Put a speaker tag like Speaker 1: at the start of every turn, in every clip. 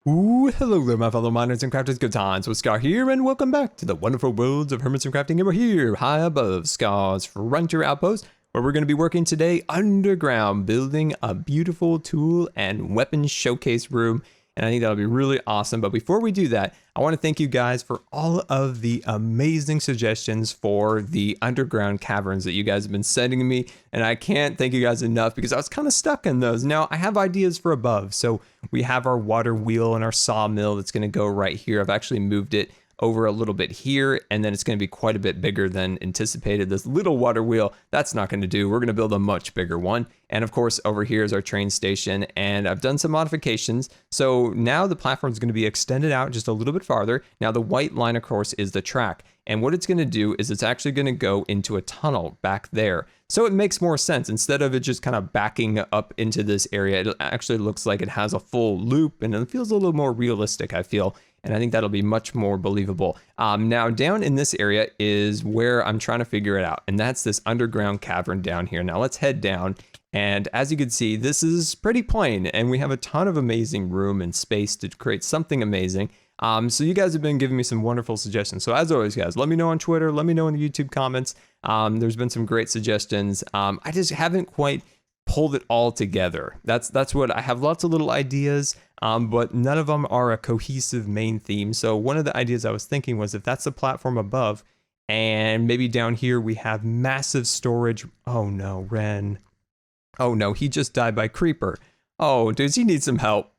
Speaker 1: Ooh, hello there, my fellow miners and crafters. Good times with Scar here, and welcome back to the wonderful worlds of Hermits and Crafting. And we're here, high above Scar's frontier outpost, where we're going to be working today underground, building a beautiful tool and weapon showcase room. And I think that'll be really awesome. But before we do that, I want to thank you guys for all of the amazing suggestions for the underground caverns that you guys have been sending me. And I can't thank you guys enough because I was kind of stuck in those. Now I have ideas for above. So we have our water wheel and our sawmill that's going to go right here. I've actually moved it over a little bit here, and then it's going to be quite a bit bigger than anticipated. This little water wheel, that's not going to do. We're going to build a much bigger one. And of course, over here is our train station, and I've done some modifications. So now the platform is going to be extended out just a little bit farther. Now the white line, of course, is the track. And what it's going to do is it's actually going to go into a tunnel back there. So it makes more sense. Instead of it just kind of backing up into this area, it actually looks like it has a full loop, and it feels a little more realistic, I feel. And I think that'll be much more believable. Now down in this area is where I'm trying to figure it out. And that's this underground cavern down here. Now let's head down. And as you can see, this is pretty plain. And we have a ton of amazing room and space to create something amazing. So you guys have been giving me some wonderful suggestions. So as always, guys, let me know on Twitter. Let me know in the YouTube comments. There's been some great suggestions. I just haven't quite pulled it all together. That's what I have. Lots of little ideas, but none of them are a cohesive main theme. So one of the ideas I was thinking was if that's the platform above, and maybe down here we have massive storage. Oh no, Ren. Oh no, he just died by creeper. Oh, does he need some help?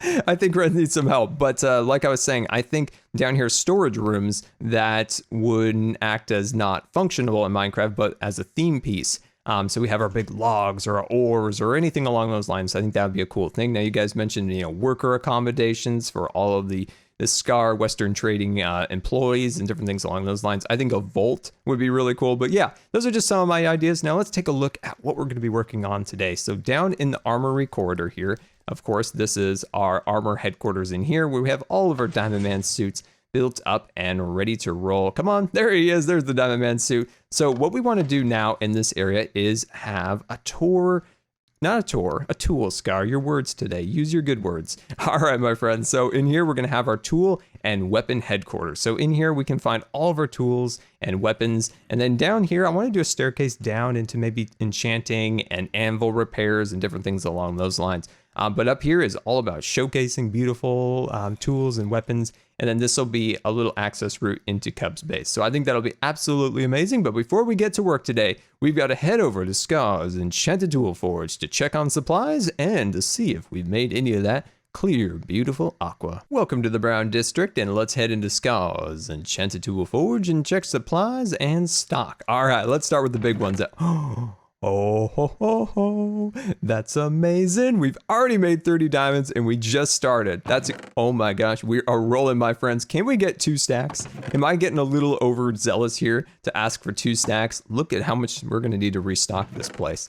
Speaker 1: I think Ren needs some help. But like I was saying, I think down here storage rooms that wouldn't act as not functional in Minecraft, but as a theme piece. So we have our big logs or our ores or anything along those lines. I think that would be a cool thing. Now you guys mentioned, worker accommodations for all of the SCAR Western Trading employees and different things along those lines. I think a vault would be really cool. But yeah, those are just some of my ideas. Now let's take a look at what we're going to be working on today. So down in the Armory corridor here, of course, this is our armor headquarters in here where we have all of our Diamond Man suits built up and ready to roll. Come on, there he is. There's the Diamond Man suit. So what we want to do now in this area is have a tour, not a tour, a tool, Scar. Your words today. Use your good words. All right, my friends. So in here, we're going to have our tool and weapon headquarters. So in here, we can find all of our tools and weapons. And then down here, I want to do a staircase down into maybe enchanting and anvil repairs and different things along those lines. But up here is all about showcasing beautiful tools and weapons. And then this will be a little access route into Cub's base. So I think that'll be absolutely amazing. But before we get to work today, we've got to head over to Scar's Enchanted Tool Forge to check on supplies and to see if we've made any of that clear, beautiful aqua. Welcome to the Brown District, and let's head into Scar's Enchanted Tool Forge and check supplies and stock. All right, let's start with the big ones. Oh, ho, ho, ho. That's amazing. We've already made 30 diamonds and we just started. Oh my gosh, we are rolling, my friends. Can we get 2 stacks? Am I getting a little overzealous here to ask for 2 stacks? Look at how much we're going to need to restock this place.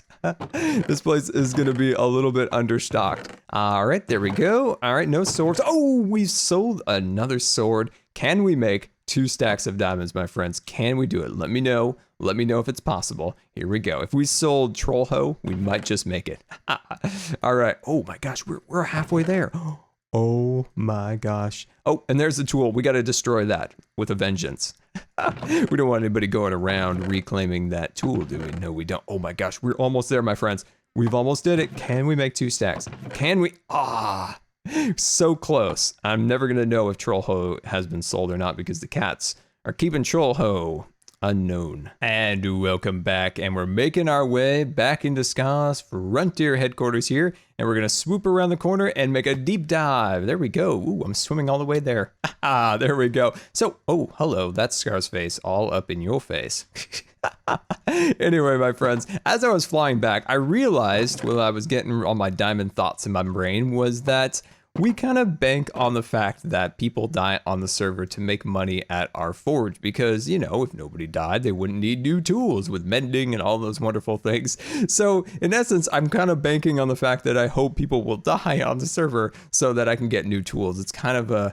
Speaker 1: This place is going to be a little bit understocked. All right, there we go. All right, no swords. Oh, we sold another sword. Can we make 2 stacks of diamonds, my friends? Can we do it? Let me know. Let me know if it's possible. Here we go. If we sold Troll Hoe, we might just make it. All right. Oh my gosh, we're halfway there. Oh my gosh. Oh, and there's the tool. We got to destroy that with a vengeance. We don't want anybody going around reclaiming that tool, do we? No, we don't. Oh my gosh, we're almost there, my friends. We've almost did it. Can we make 2 stacks? Can we? So close. I'm never going to know if Troll Hoe has been sold or not because the cats are keeping Troll Hoe unknown. And welcome back, and we're making our way back into Scar's frontier headquarters here, and we're gonna swoop around the corner and make a deep dive. There we go. Ooh, I'm swimming all the way there. There we go. So, oh, hello, that's Scar's face all up in your face. Anyway, my friends, as I was flying back, I realized while I was getting all my diamond thoughts in my brain was that we kind of bank on the fact that people die on the server to make money at our forge because, if nobody died, they wouldn't need new tools with mending and all those wonderful things. So in essence, I'm kind of banking on the fact that I hope people will die on the server so that I can get new tools. It's kind of a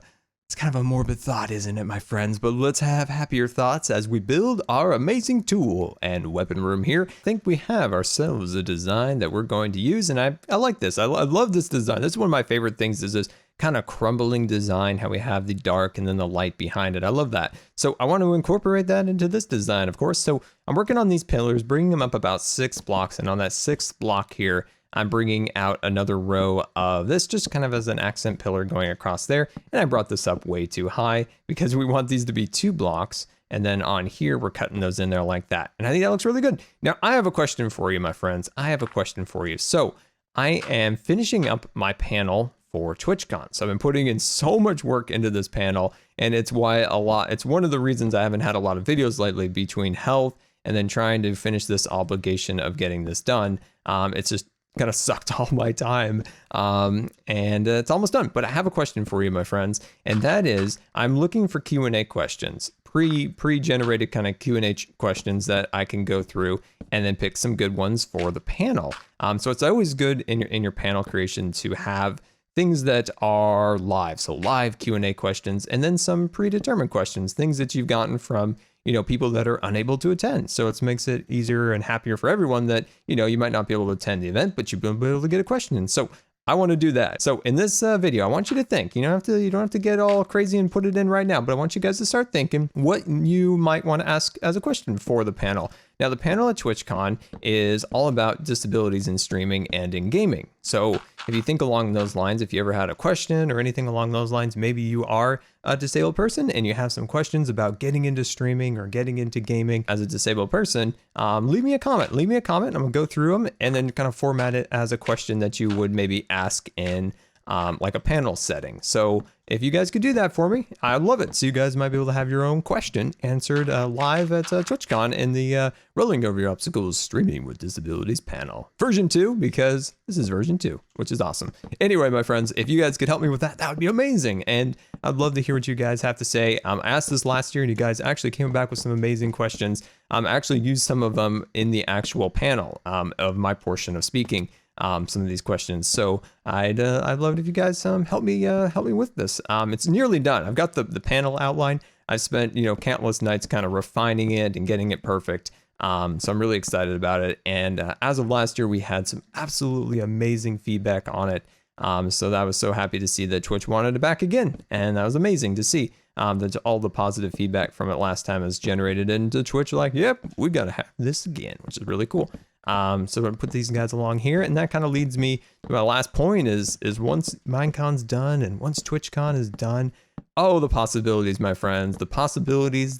Speaker 1: morbid thought, isn't it, my friends? But let's have happier thoughts as we build our amazing tool and weapon room here. I think we have ourselves a design that we're going to use, and I like this. I love this design. This is one of my favorite things, is this kind of crumbling design, how we have the dark and then the light behind it. I love that. So I want to incorporate that into this design, of course. So I'm working on these pillars, bringing them up about 6 blocks. And on that 6th block here, I'm bringing out another row of this just kind of as an accent pillar going across there. And I brought this up way too high because we want these to be 2 blocks. And then on here, we're cutting those in there like that. And I think that looks really good. Now, I have a question for you, my friends. I have a question for you. So I am finishing up my panel for TwitchCon. So I've been putting in so much work into this panel, and it's one of the reasons I haven't had a lot of videos lately between health and then trying to finish this obligation of getting this done. It's just kind of sucked all my time, and it's almost done. But I have a question for you, my friends, and that is I'm looking for Q&A questions, pre-generated kind of Q&A questions that I can go through and then pick some good ones for the panel. So it's always good in your panel creation to have things that are live, so live Q&A questions, and then some predetermined questions, things that you've gotten from people that are unable to attend. So it makes it easier and happier for everyone that, you might not be able to attend the event, but you'll be able to get a question in. So I want to do that. So in this video, I want you to think. You don't have to get all crazy and put it in right now, but I want you guys to start thinking what you might want to ask as a question for the panel. Now, the panel at TwitchCon is all about disabilities in streaming and in gaming. So if you think along those lines, if you ever had a question or anything along those lines, maybe you are a disabled person and you have some questions about getting into streaming or getting into gaming as a disabled person, leave me a comment. Leave me a comment. I'm gonna go through them and then kind of format it as a question that you would maybe ask in like a panel setting. So if you guys could do that for me, I'd love it. So you guys might be able to have your own question answered live at TwitchCon in the Rolling Over Your Obstacles Streaming with Disabilities panel. Version 2, because this is version 2, which is awesome. Anyway, my friends, if you guys could help me with that, that would be amazing. And I'd love to hear what you guys have to say. I asked this last year and you guys actually came back with some amazing questions. I actually used some of them in the actual panel of my portion of speaking. Some of these questions. So I'd love it if you guys help me with this. It's nearly done. I've got the panel outline. I've spent countless nights kind of refining it and getting it perfect. So I'm really excited about it. And as of last year, we had some absolutely amazing feedback on it. So I was so happy to see that Twitch wanted it back again, and that was amazing to see. That all the positive feedback from it last time is generated into Twitch. Like, yep, we gotta have this again, which is really cool. So I'm gonna put these guys along here, and that kind of leads me to my last point is once Minecon's done and once TwitchCon is done, oh, the possibilities, my friends, the possibilities.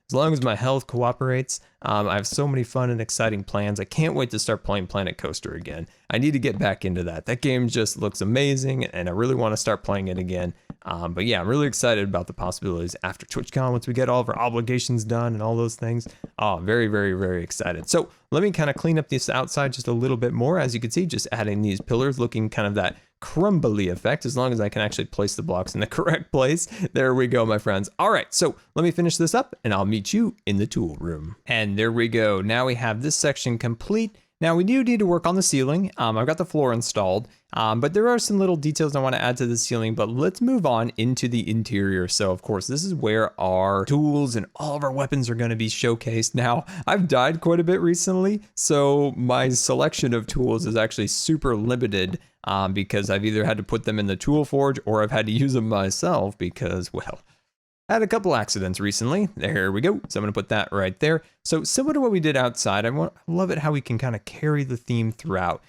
Speaker 1: As long as my health cooperates, I have so many fun and exciting plans. I can't wait to start playing Planet Coaster again. I need to get back into that. That game just looks amazing, and I really want to start playing it again. But yeah, I'm really excited about the possibilities after TwitchCon, once we get all of our obligations done and all those things. Oh, very, very, very excited. So let me kind of clean up this outside just a little bit more. As you can see, just adding these pillars, looking kind of that crumbly effect, as long as I can actually place the blocks in the correct place. There we go, my friends. All right, so let me finish this up and I'll meet you in the tool room. And there we go. Now we have this section complete. Now we do need to work on the ceiling. I've got the floor installed, but there are some little details I want to add to the ceiling, but let's move on into the interior. So of course, this is where our tools and all of our weapons are going to be showcased. Now I've died quite a bit recently, so my selection of tools is actually super limited because I've either had to put them in the tool forge or I've had to use them myself because, well, I had a couple accidents recently. There we go. So I'm going to put that right there. So similar to what we did outside, I love it how we can kind of carry the theme throughout.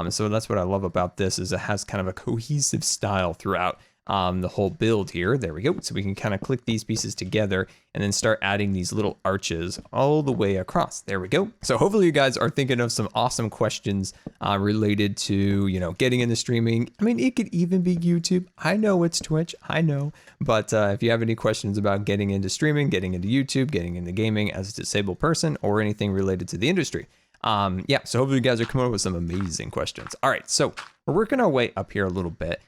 Speaker 1: So that's what I love about this is it has kind of a cohesive style throughout the whole build here. There we go. So we can kind of click these pieces together and then start adding these little arches all the way across. There we go. So hopefully you guys are thinking of some awesome questions related to, getting into streaming. I mean, it could even be YouTube. I know it's Twitch, I know. But if you have any questions about getting into streaming, getting into YouTube, getting into gaming as a disabled person, or anything related to the industry. Yeah, so hopefully you guys are coming up with some amazing questions. All right, so we're working our way up here a little bit.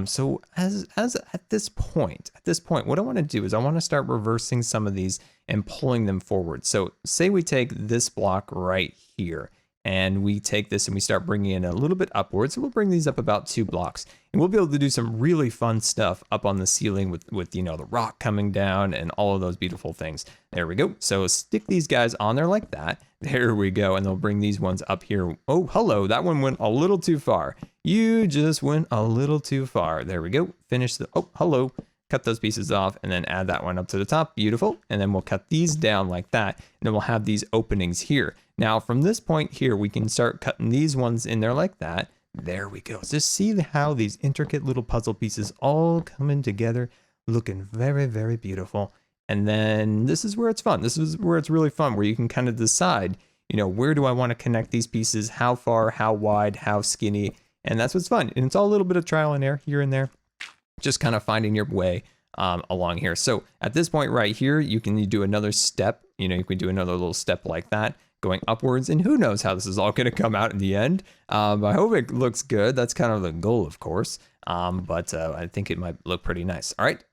Speaker 1: So as at this point, what I want to do is I want to start reversing some of these and pulling them forward. So say we take this block right here and we take this and we start bringing it a little bit upwards. So we'll bring these up about 2 blocks, and we'll be able to do some really fun stuff up on the ceiling with you know, the rock coming down and all of those beautiful things. There we go. So stick these guys on there like that. There we go. And they'll bring these ones up here. Oh, hello. That one went a little too far. You just went a little too far. There we go. Finish the, oh, hello. Cut those pieces off and then add that one up to the top. Beautiful. And then we'll cut these down like that. And then we'll have these openings here. Now from this point here, we can start cutting these ones in there like that. There we go. Just see how these intricate little puzzle pieces all coming together, looking very, very beautiful. And then this is where it's fun. This is where it's really fun, where you can kind of decide, you know, where do I want to connect these pieces? How far, how wide, how skinny? And that's what's fun. And it's all a little bit of trial and error here and there, just kind of finding your way along here. So at this point right here, you can do another step. You know, you can do another little step like that, going upwards, and who knows how this is all going to come out in the end. I hope it looks good. That's kind of the goal, of course. But I think it might look pretty nice. All right.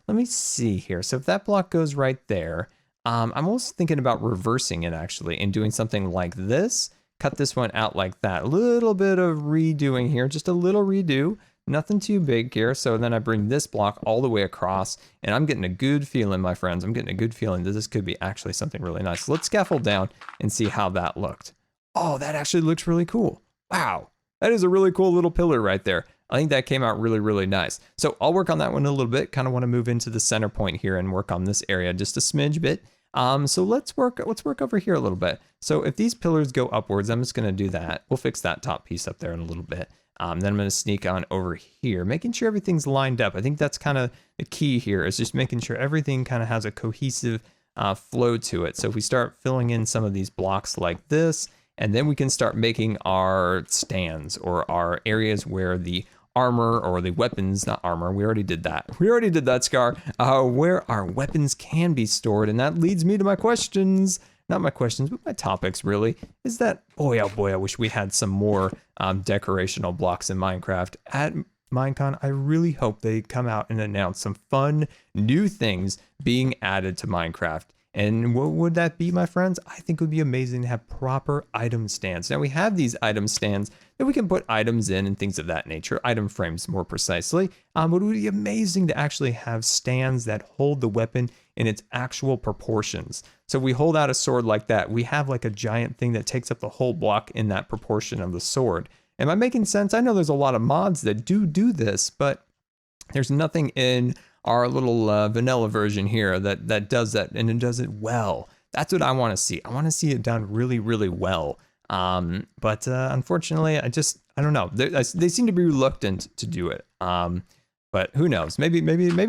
Speaker 1: Let me see here. So if that block goes right there, I'm also thinking about reversing it actually and doing something like this. Cut this one out like that. A little bit of redoing here, just a little redo. Nothing too big here. So then I bring this block all the way across, and I'm getting a good feeling, my friends. I'm getting a good feeling that this could be actually something really nice. So let's scaffold down and see how that looked. Oh, that actually looks really cool. Wow. That is a really cool little pillar right there. I think that came out really, really nice. So I'll work on that one a little bit. Kind of want to move into the center point here and work on this area just a smidge bit. So let's work over here a little bit. So if these pillars go upwards, I'm just going to do that. We'll fix that top piece up there in a little bit. Then I'm going to sneak on over here, making sure everything's lined up. I think that's kind of the key here, is just making sure everything kind of has a cohesive flow to it. So if we start filling in some of these blocks like this, and then we can start making our stands or our areas where the armor or the weapons, not armor, we already did that. We already did that, Scar, where our weapons can be stored. And that leads me to my questions. Not my questions, but my topics really, is that, boy, oh boy, I wish we had some more decorational blocks in Minecraft. At Minecon, I really hope they come out and announce some fun new things being added to Minecraft. And what would that be, my friends? I think it would be amazing to have proper item stands. Now we have these item stands that we can put items in and things of that nature, item frames more precisely. But it would be amazing to actually have stands that hold the weapon in its actual proportions. So we hold out a sword like that. We have like a giant thing that takes up the whole block in that proportion of the sword. Am I making sense? I know there's a lot of mods that do this, but there's nothing in our little vanilla version here that does that, and it does it well. That's what I want to see. I want to see it done really, really well. But unfortunately, I don't know. They seem to be reluctant to do it. But who knows? Maybe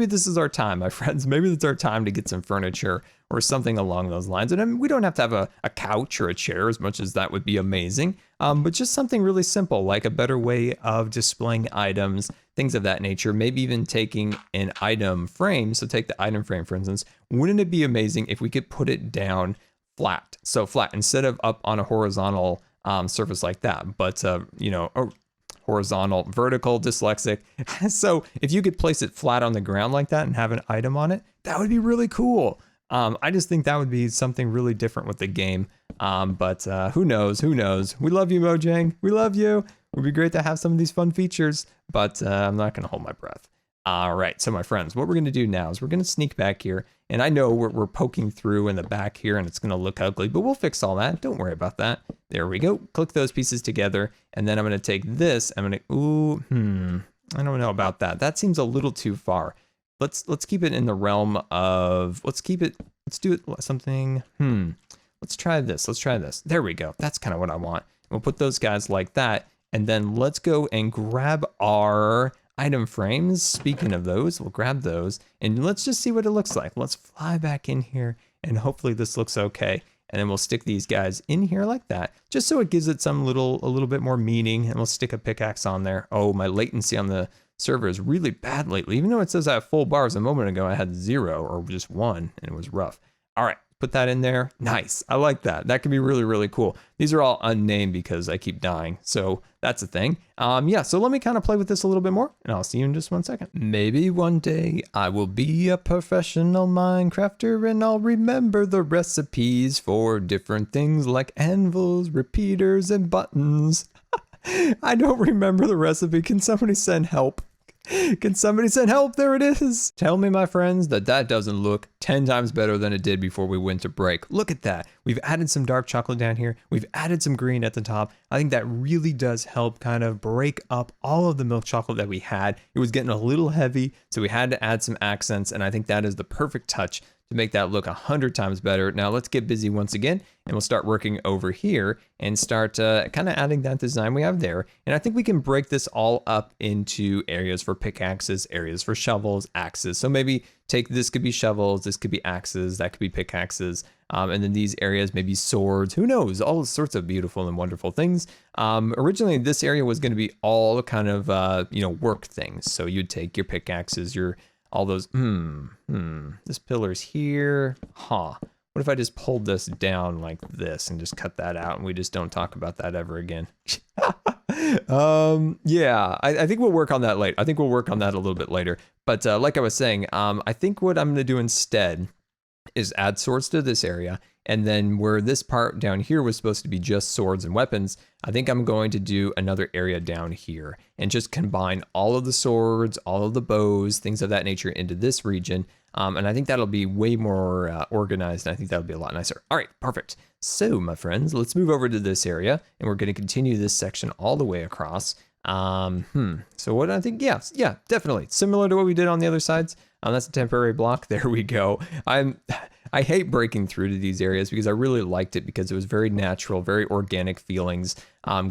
Speaker 1: this is our time, my friends. Maybe it's our time to get some furniture or something along those lines. And I mean, we don't have to have a couch or a chair, as much as that would be amazing. But just something really simple, like a better way of displaying items, things of that nature. Maybe even taking an item frame. So take the item frame, for instance. Wouldn't it be amazing if we could put it down flat? So flat, instead of up on a horizontal surface like that. But, you know, horizontal, vertical, dyslexic. So if you could place it flat on the ground like that and have an item on it, that would be really cool. I just think that would be something really different with the game. But who knows? Who knows? We love you, Mojang. We love you. It would be great to have some of these fun features, but I'm not going to hold my breath. All right, so my friends, what we're going to do now is we're going to sneak back here. And I know we're poking through in the back here and it's going to look ugly, but we'll fix all that. Don't worry about that. There we go. Click those pieces together. And then I'm going to take this. I'm going to, I don't know about that. That seems a little too far. Let's keep it in the realm of, let's do it something. Let's try this. Let's try this. There we go. That's kind of what I want. We'll put those guys like that. And then let's go and grab our item frames. Speaking of those, we'll grab those and let's just see what it looks like. Let's fly back in here and hopefully this looks okay. And then we'll stick these guys in here like that, just so it gives it some a little bit more meaning. And we'll stick a pickaxe on there. Oh, my latency on the server is really bad lately. Even though it says I have full bars a moment ago, I had 0 or just 1 and it was rough. All right, Put that in there. Nice. I like that. That can be really, really cool. These are all unnamed because I keep dying. So that's a thing. Yeah, so let me kind of play with this a little bit more and I'll see you in just 1 second. Maybe one day I will be a professional Minecrafter and I'll remember the recipes for different things like anvils, repeaters, and buttons. I don't remember the recipe. Can somebody send help? Can somebody send help? There it is. Tell me, my friends, that that doesn't look 10 times better than it did before we went to break. Look at that. We've added some dark chocolate down here. We've added some green at the top. I think that really does help kind of break up all of the milk chocolate that we had. It was getting a little heavy, so we had to add some accents, and I think that is the perfect touch to make that look 100 times better. Now let's get busy once again, and we'll start working over here and start kind of adding that design we have there. And I think we can break this all up into areas for pickaxes, areas for shovels, axes. So maybe take this could be shovels, this could be axes, that could be pickaxes. And then these areas, maybe swords, who knows, all sorts of beautiful and wonderful things. Originally, this area was going to be all kind of, work things. So you'd take your pickaxes, all those, this pillar's here, What if I just pulled this down like this and just cut that out and we just don't talk about that ever again? Yeah, I think we'll work on that later. I think we'll work on that a little bit later. But like I was saying, I think what I'm gonna do instead is add swords to this area. And then where this part down here was supposed to be just swords and weapons, I think I'm going to do another area down here and just combine all of the swords, all of the bows, things of that nature into this region. And I think that'll be way more organized, and I think that'll be a lot nicer. All right, perfect. So, my friends, let's move over to this area, and we're going to continue this section all the way across. So what I think, yeah, definitely. Similar to what we did on the other sides. That's a temporary block. There we go. I hate breaking through to these areas because I really liked it because it was very natural, very organic feelings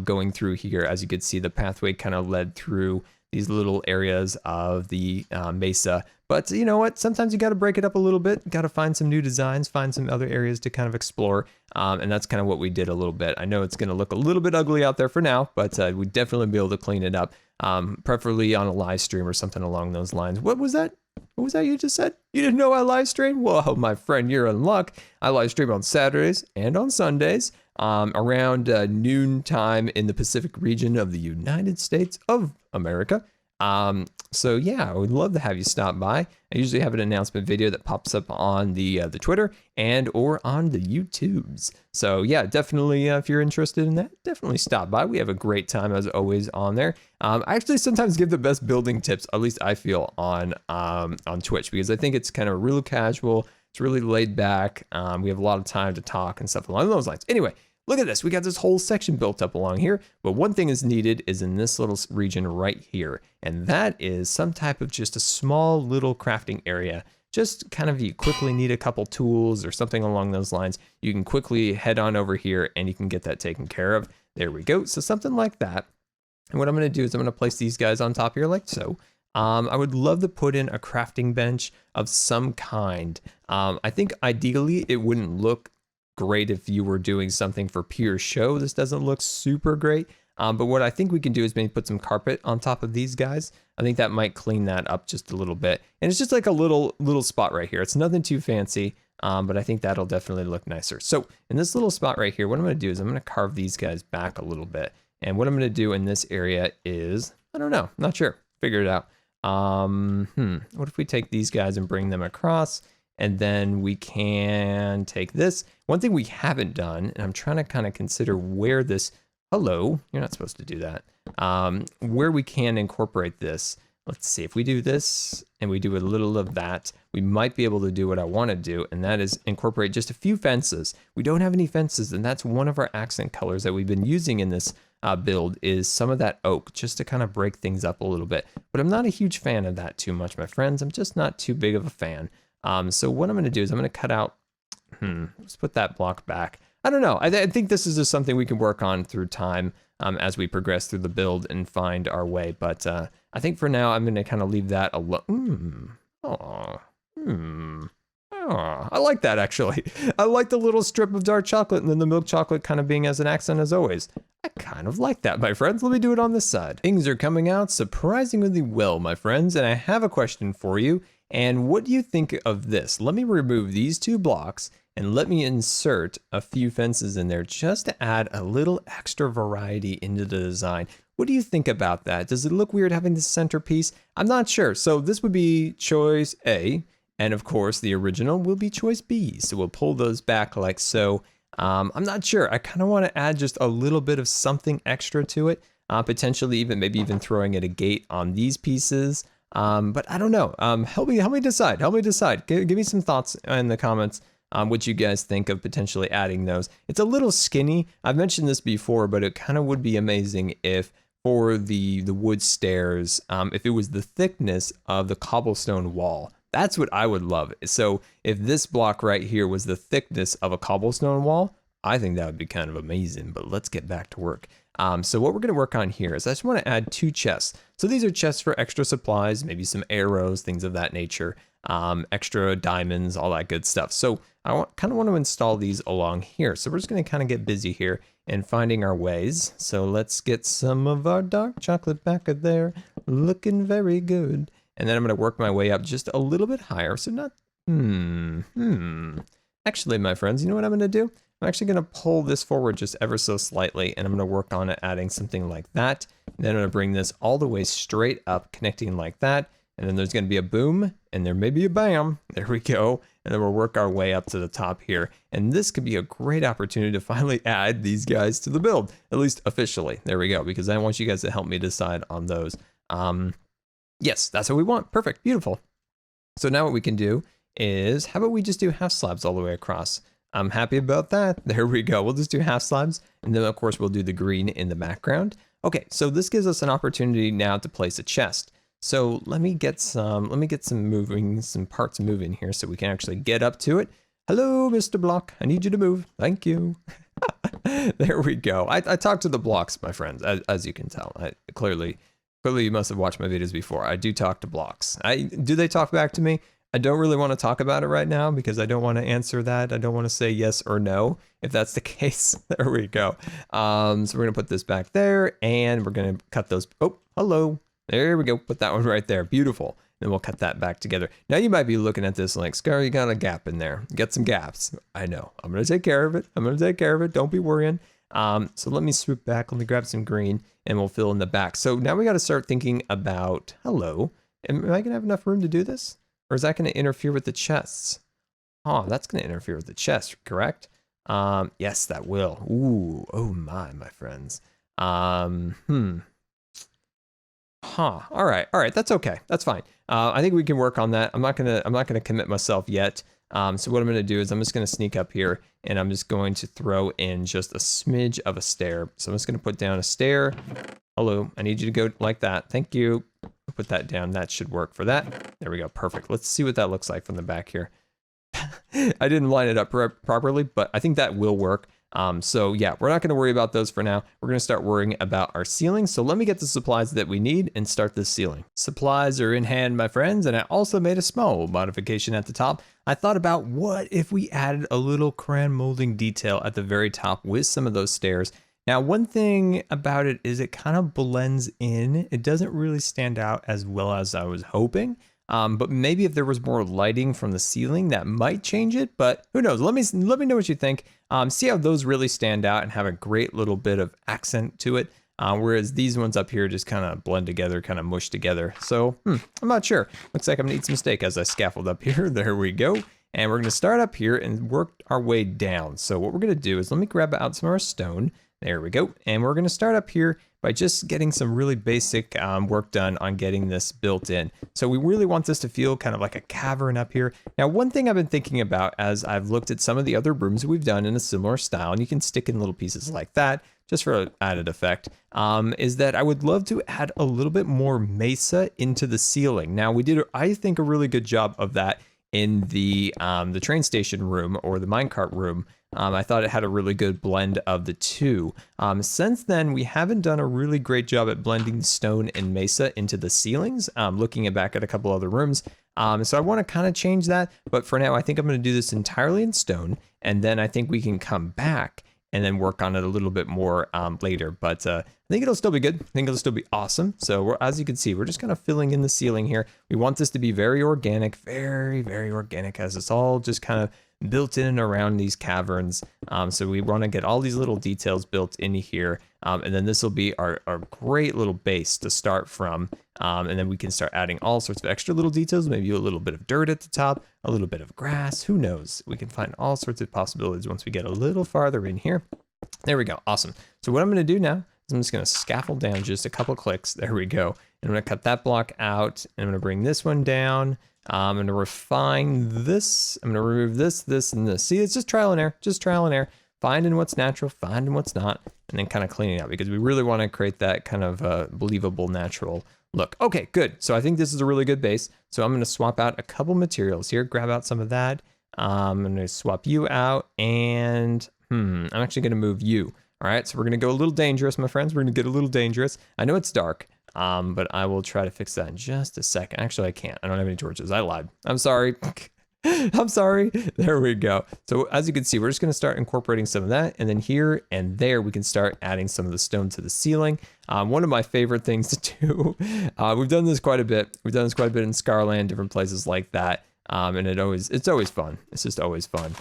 Speaker 1: going through here. As you could see, the pathway kind of led through these little areas of the mesa. But you know what? Sometimes you got to break it up a little bit. Got to find some new designs, find some other areas to kind of explore. And that's kind of what we did a little bit. I know it's going to look a little bit ugly out there for now, but we'd definitely be able to clean it up, preferably on a live stream or something along those lines. What was that? What was that you just said? You didn't know I live stream? Whoa, my friend, you're in luck. I live stream on Saturdays and on Sundays around noon time in the Pacific region of the United States of America. So yeah, I would love to have you stop by. I usually have an announcement video that pops up on the Twitter and or on the YouTubes. So yeah, definitely if you're interested in that, definitely stop by. We have a great time as always on there. I actually sometimes give the best building tips, at least I feel, on Twitch, because I think it's kind of really casual. It's really laid back. We have a lot of time to talk and stuff along those lines. Anyway, look at this. We got this whole section built up along here, but one thing is needed is in this little region right here. And that is some type of just a small little crafting area. Just kind of, you quickly need a couple tools or something along those lines. You can quickly head on over here and you can get that taken care of. There we go. So something like that. And what I'm going to do is I'm going to place these guys on top here like so. I would love to put in a crafting bench of some kind. I think ideally it wouldn't look great if you were doing something for pure show. This doesn't look super great. But what I think we can do is maybe put some carpet on top of these guys. I think that might clean that up just a little bit. And it's just like a little spot right here. It's nothing too fancy, but I think that'll definitely look nicer. So in this little spot right here, what I'm going to do is I'm going to carve these guys back a little bit. And what I'm going to do in this area is, I don't know, not sure. Figure it out. What if we take these guys and bring them across? And then we can take this. One thing we haven't done, and I'm trying to kind of consider where this, hello, you're not supposed to do that. Where we can incorporate this. Let's see, if we do this and we do a little of that, we might be able to do what I want to do, and that is incorporate just a few fences. We don't have any fences, and that's one of our accent colors that we've been using in this build is some of that oak, just to kind of break things up a little bit. But I'm not a huge fan of that too much, my friends. I'm just not too big of a fan. So what I'm going to do is I'm going to cut out, let's put that block back. I don't know. I think this is just something we can work on through time as we progress through the build and find our way. But I think for now, I'm going to kind of leave that alone. I like that, actually. I like the little strip of dark chocolate and then the milk chocolate kind of being as an accent as always. I kind of like that, my friends. Let me do it on this side. Things are coming out surprisingly well, my friends, and I have a question for you. And what do you think of this? Let me remove these two blocks, and let me insert a few fences in there just to add a little extra variety into the design. What do you think about that? Does it look weird having this centerpiece? I'm not sure. So this would be choice A, and of course the original will be choice B. So we'll pull those back like so. I'm not sure. I kind of want to add just a little bit of something extra to it. Potentially even maybe even throwing at a gate on these pieces. But I don't know. Help me decide. Help me decide. Give me some thoughts in the comments on what you guys think of potentially adding those. It's a little skinny. I've mentioned this before, but it kind of would be amazing if for the wood stairs, if it was the thickness of the cobblestone wall. That's what I would love. So if this block right here was the thickness of a cobblestone wall, I think that would be kind of amazing, but let's get back to work. So what we're going to work on here is I just want to add 2 chests. So these are chests for extra supplies, maybe some arrows, things of that nature, extra diamonds, all that good stuff. So I kind of want to install these along here. So we're just going to kind of get busy here and finding our ways. So let's get some of our dark chocolate back there, looking very good. And then I'm going to work my way up just a little bit higher. So not, Actually, my friends, you know what I'm going to do? I'm actually going to pull this forward just ever so slightly, and I'm going to work on it adding something like that. And then I'm going to bring this all the way straight up, connecting like that. And then there's going to be a boom, and there may be a bam. There we go. And then we'll work our way up to the top here. And this could be a great opportunity to finally add these guys to the build, at least officially. There we go, because I want you guys to help me decide on those. Yes, that's what we want. Perfect. Beautiful. So now what we can do is, how about we just do half slabs all the way across? I'm happy about that. There we go. We'll just do half slabs. And then of course we'll do the green in the background. Okay, so this gives us an opportunity now to place a chest. So let me get some parts moving here so we can actually get up to it. Hello, Mr. Block. I need you to move. Thank you. There we go. I talk to the blocks, my friends, as you can tell. Clearly you must have watched my videos before. I do talk to blocks. Do they talk back to me? I don't really want to talk about it right now because I don't want to answer that. I don't want to say yes or no if that's the case. There we go. So we're going to put this back there and we're going to cut those. Oh, hello. There we go. Put that one right there. Beautiful. Then we'll cut that back together. Now you might be looking at this like, Scar, you got a gap in there. Get some gaps. I know. I'm going to take care of it. Don't be worrying. So let me swoop back. Let me grab some green and we'll fill in the back. So now we got to start thinking about, hello, am I going to have enough room to do this? Or is that going to interfere with the chests? Oh, that's going to interfere with the chest, correct? Yes, that will. Ooh, oh my friends. All right, that's okay. That's fine. I think we can work on that. I'm not gonna commit myself yet. So what I'm gonna do is I'm just gonna sneak up here and I'm just going to throw in just a smidge of a stair. So I'm just gonna put down a stair. Hello, I need you to go like that. Thank you. Put that down. That should work for that. There we go. Perfect. Let's see what that looks like from the back here. I didn't line it up properly, but I think that will work. So yeah, we're not going to worry about those for now. We're going to start worrying about our ceiling. So let me get the supplies that we need and start this ceiling. Supplies are in hand, my friends. And I also made a small modification at the top. I thought about what if we added a little crayon molding detail at the very top with some of those stairs. Now, one thing about it is it kind of blends in. It doesn't really stand out as well as I was hoping. But maybe if there was more lighting from the ceiling, that might change it. But who knows? Let me know what you think. See how those really stand out and have a great little bit of accent to it. Whereas these ones up here just kind of blend together, kind of mush together. So I'm not sure. Looks like I'm gonna eat some steak as I scaffold up here. There we go. And we're gonna start up here and work our way down. So what we're gonna do is let me grab out some of our stone. There we go. And we're going to start up here by just getting some really basic work done on getting this built in. So we really want this to feel kind of like a cavern up here. Now, one thing I've been thinking about as I've looked at some of the other rooms we've done in a similar style, and you can stick in little pieces like that just for added effect, is that I would love to add a little bit more mesa into the ceiling. Now, we did, I think, a really good job of that in the train station room or the minecart room. I thought it had a really good blend of the two. Since then, we haven't done a really great job at blending stone and mesa into the ceilings, looking back at a couple other rooms. So I want to kind of change that, but for now, I think I'm going to do this entirely in stone, and then I think we can come back and then work on it a little bit more later. But I think it'll still be good. I think it'll still be awesome. So as you can see, we're just kind of filling in the ceiling here. We want this to be very organic, very, very organic, as it's all just kind of built in and around these caverns. So we want to get all these little details built in here. And then this will be our great little base to start from. And then we can start adding all sorts of extra little details, maybe a little bit of dirt at the top, a little bit of grass, who knows? We can find all sorts of possibilities once we get a little farther in here. There we go, awesome. So what I'm gonna do now is I'm just gonna scaffold down just a couple clicks, there we go. And I'm gonna cut that block out, and I'm gonna bring this one down. I'm gonna refine this, I'm gonna remove this, this, and this. See, it's just trial and error, finding what's natural, finding what's not, and then kind of cleaning out, because we really wanna create that kind of believable, natural look. Okay, good. So I think this is a really good base. So I'm going to swap out a couple materials here, grab out some of that. I'm going to swap you out, and I'm actually going to move you. All right, so we're going to go a little dangerous, my friends. We're going to get a little dangerous. I know it's dark, but I will try to fix that in just a second. Actually, I can't. I don't have any torches. I lied. I'm sorry. I'm sorry. There we go. So as you can see, we're just going to start incorporating some of that, and then here and there we can start adding some of the stone to the ceiling. One of my favorite things to do. We've done this quite a bit. We've done this quite a bit in Scarland, different places like that. And it's always fun. It's just always fun.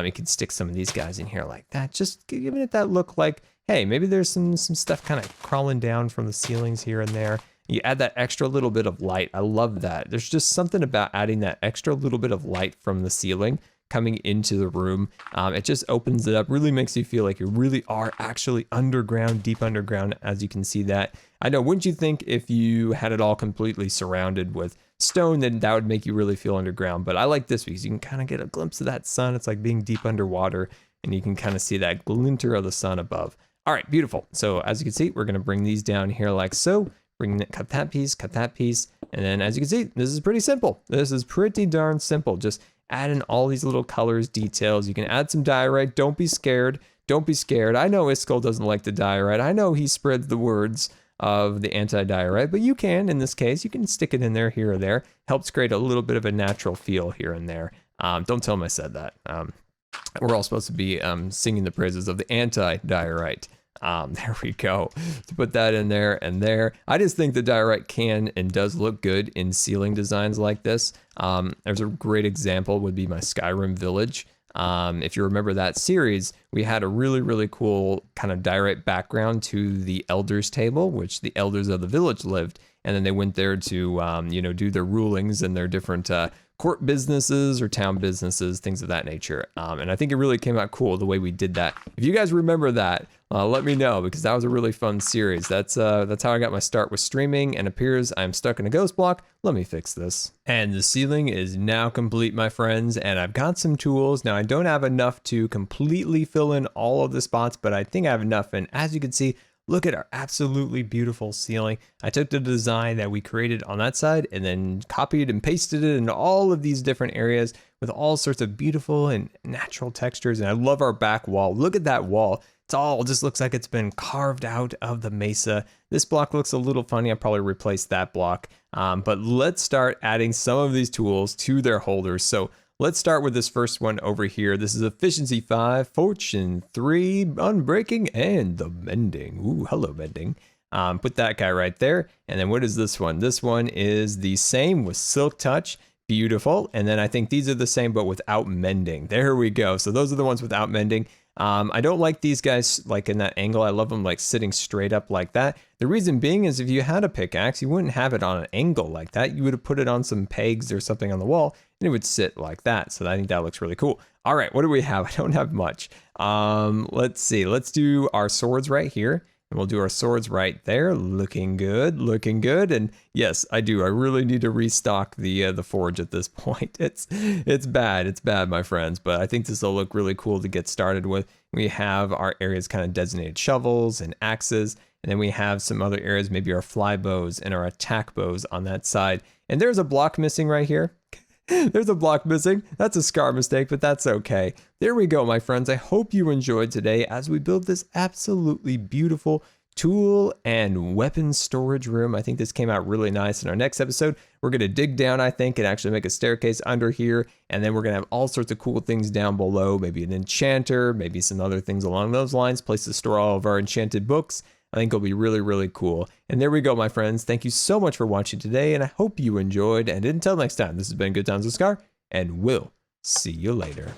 Speaker 1: You can stick some of these guys in here like that, just giving it that look like, hey, maybe there's some stuff kind of crawling down from the ceilings here and there. You add that extra little bit of light. I love that. There's just something about adding that extra little bit of light from the ceiling coming into the room. It just opens it up, really makes you feel like you really are actually underground, deep underground, as you can see that. I know, wouldn't you think if you had it all completely surrounded with stone, then that would make you really feel underground? But I like this because you can kind of get a glimpse of that sun. It's like being deep underwater, and you can kind of see that glinter of the sun above. All right, beautiful. So as you can see, we're gonna bring these down here like so. Cut that piece, and then as you can see, this is pretty simple. This is pretty darn simple. Just add in all these little colors, details. You can add some diorite. Don't be scared. Don't be scared. I know Iskall doesn't like the diorite. I know he spreads the words of the anti-diorite, but you can, in this case, you can stick it in there here or there. Helps create a little bit of a natural feel here and there. Don't tell him I said that. We're all supposed to be singing the praises of the anti-diorite. There we go. To put that in there and there. I just think the diorite can and does look good in ceiling designs like this. There's a great example would be my Skyrim village. If you remember that series, we had a really, really cool kind of diorite background to the elders table, which the elders of the village lived. And then they went there to, do their rulings and their different court businesses or town businesses, things of that nature. And I think it really came out cool the way we did that. If you guys remember that, let me know, because that was a really fun series. That's how I got my start with streaming, and appears I'm stuck in a ghost block. Let me fix this. And the ceiling is now complete, my friends, and I've got some tools. Now I don't have enough to completely fill in all of the spots, but I think I have enough. And as you can see, look at our absolutely beautiful ceiling. I took the design that we created on that side and then copied and pasted it into all of these different areas with all sorts of beautiful and natural textures. And I love our back wall. Look at that wall. It's all just looks like it's been carved out of the mesa. This block looks a little funny. I'll probably replace that block. But let's start adding some of these tools to their holders. So let's start with this first one over here. This is Efficiency 5, Fortune 3, Unbreaking, and the Mending. Ooh, hello, Mending. Put that guy right there. And then what is this one? This one is the same with Silk Touch. Beautiful. And then I think these are the same, but without mending. There we go. So those are the ones without mending. I don't like these guys like in that angle. I love them like sitting straight up like that. The reason being is if you had a pickaxe, you wouldn't have it on an angle like that. You would have put it on some pegs or something on the wall, and it would sit like that. So I think that looks really cool. All right, what do we have? I don't have much. Let's see. Let's do our swords right here. And we'll do our swords right there. Looking good, looking good. And yes, I do. I really need to restock the forge at this point. It's bad, my friends. But I think this will look really cool to get started with. We have our areas kind of designated shovels and axes. And then we have some other areas, maybe our fly bows and our attack bows on that side. And there's a block missing right here. There's a block missing. That's a Scar mistake, but that's okay. There we go, my friends. I hope you enjoyed today as we build this absolutely beautiful tool and weapon storage room. I think this came out really nice. In our next episode, we're going to dig down, I think, and actually make a staircase under here. And then we're going to have all sorts of cool things down below, maybe an enchanter, maybe some other things along those lines, place to store all of our enchanted books. I think it'll be really, really cool. And there we go, my friends. Thank you so much for watching today, and I hope you enjoyed. And until next time, this has been Good Times with Scar, and we'll see you later.